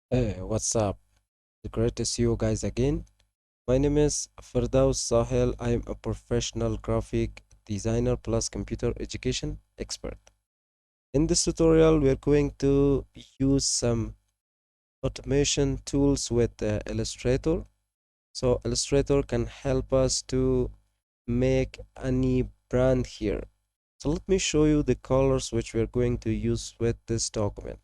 Hey, what's up? Great to see you guys again. My name is Firdaus Sahel. I am a professional graphic designer plus computer education expert. In this tutorial, we're going to use some automation tools with Illustrator. So Illustrator can help us to make any brand here. So let me show you the colors which we're going to use with this document.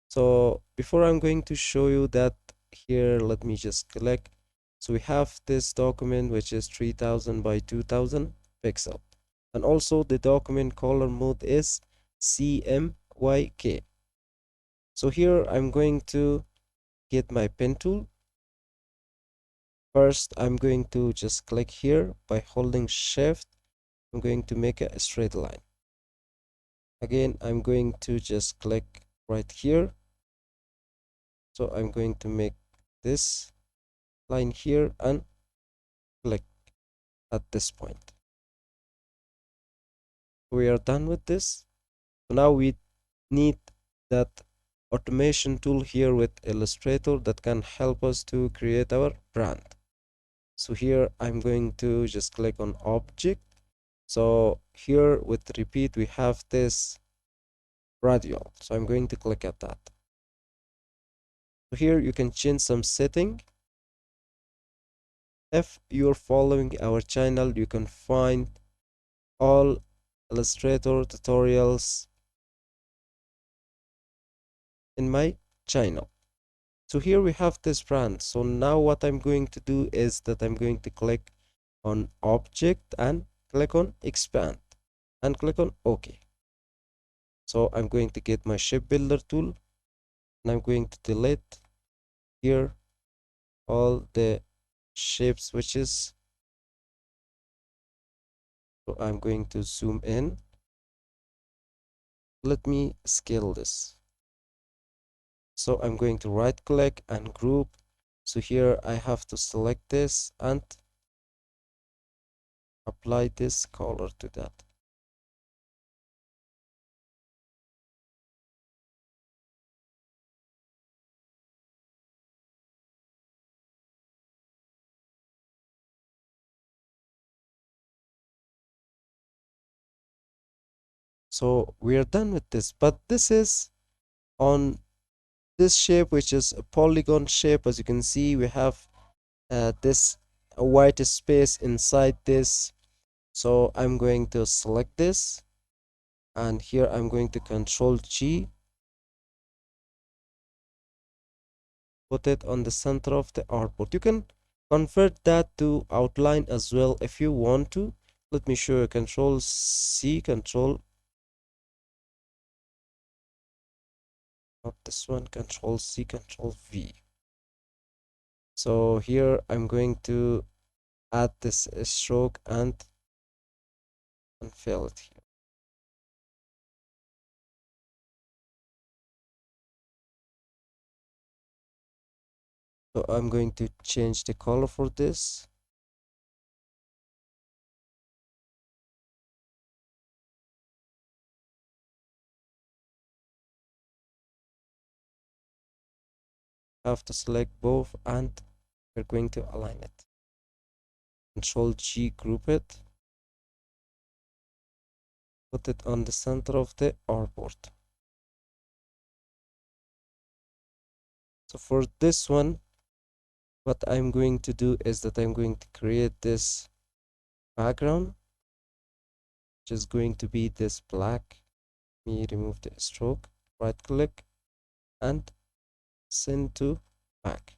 So before I'm going to show you that here, let me just click. So we have this document which is 3000 by 2000 pixel. And also the document color mode is CMYK. So here I'm going to get my pen tool. First, I'm going to just click here by holding shift. I'm going to make a straight line. Again, I'm going to just click right here. So I'm going to make this line here and click at this point. We are done with this. So now we need that automation tool here with Illustrator that can help us to create our brand. So here I'm going to just click on object. So here with repeat, we have this radial. So I'm going to click at that. So here you can change some setting. If you're following our channel, you can find all Illustrator tutorials in my channel. So here we have this brand. So now what I'm going to do is that I'm going to click on object and click on expand and click on OK. So I'm going to get my shape builder tool and I'm going to delete here all the shape switches. So I'm going to zoom in. Let me scale this. So I'm going to right click and group. So here I have to select this and apply this color to that. So we are done with this, but this is on this shape, which is a polygon shape. As you can see, we have this white space inside this. So I'm going to select this and here I'm going to Control G, put it on the center of the artboard. You can convert that to outline as well if you want to. Let me show you. Control C, Control, not this one, Control C, Control V. So here I'm going to add this stroke and fill it here. So I'm going to change the color for this. I have to select both and we're going to align it. Control G, group it, put it on the center of the artboard. So for this one, what I'm going to do is that I'm going to create this background, which is going to be this black. Let me remove the stroke, right click and send to back.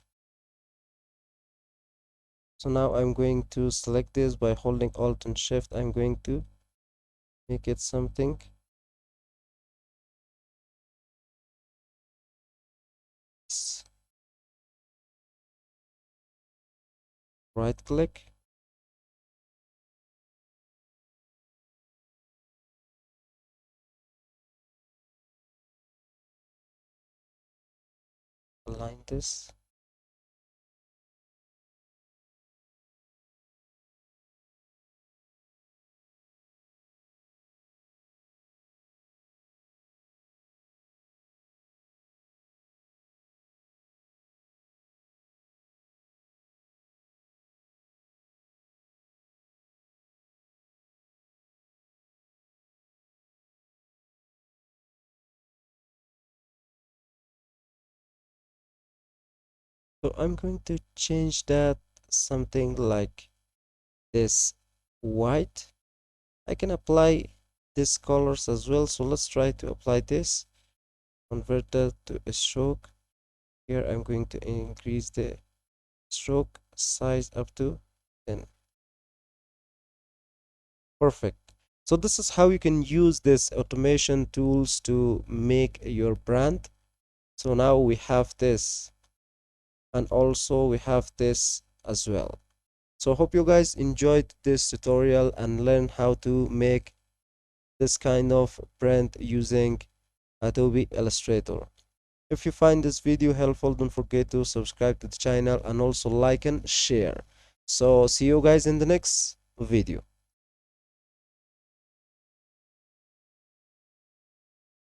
So now I'm going to select this by holding Alt and Shift. I'm going to make it something. Right click, align this. So I'm going to change that something like this white. I can apply these colors as well. So let's try to apply this, convert that to a stroke. Here I'm going to increase the stroke size up to 10. Perfect. So this is how you can use this automation tools to make your brand. So now we have this, and also we have this as well. So hope you guys enjoyed this tutorial and learn how to make this kind of brand using Adobe Illustrator. If you find this video helpful, don't forget to subscribe to the channel and also like and share. So see you guys in the next video.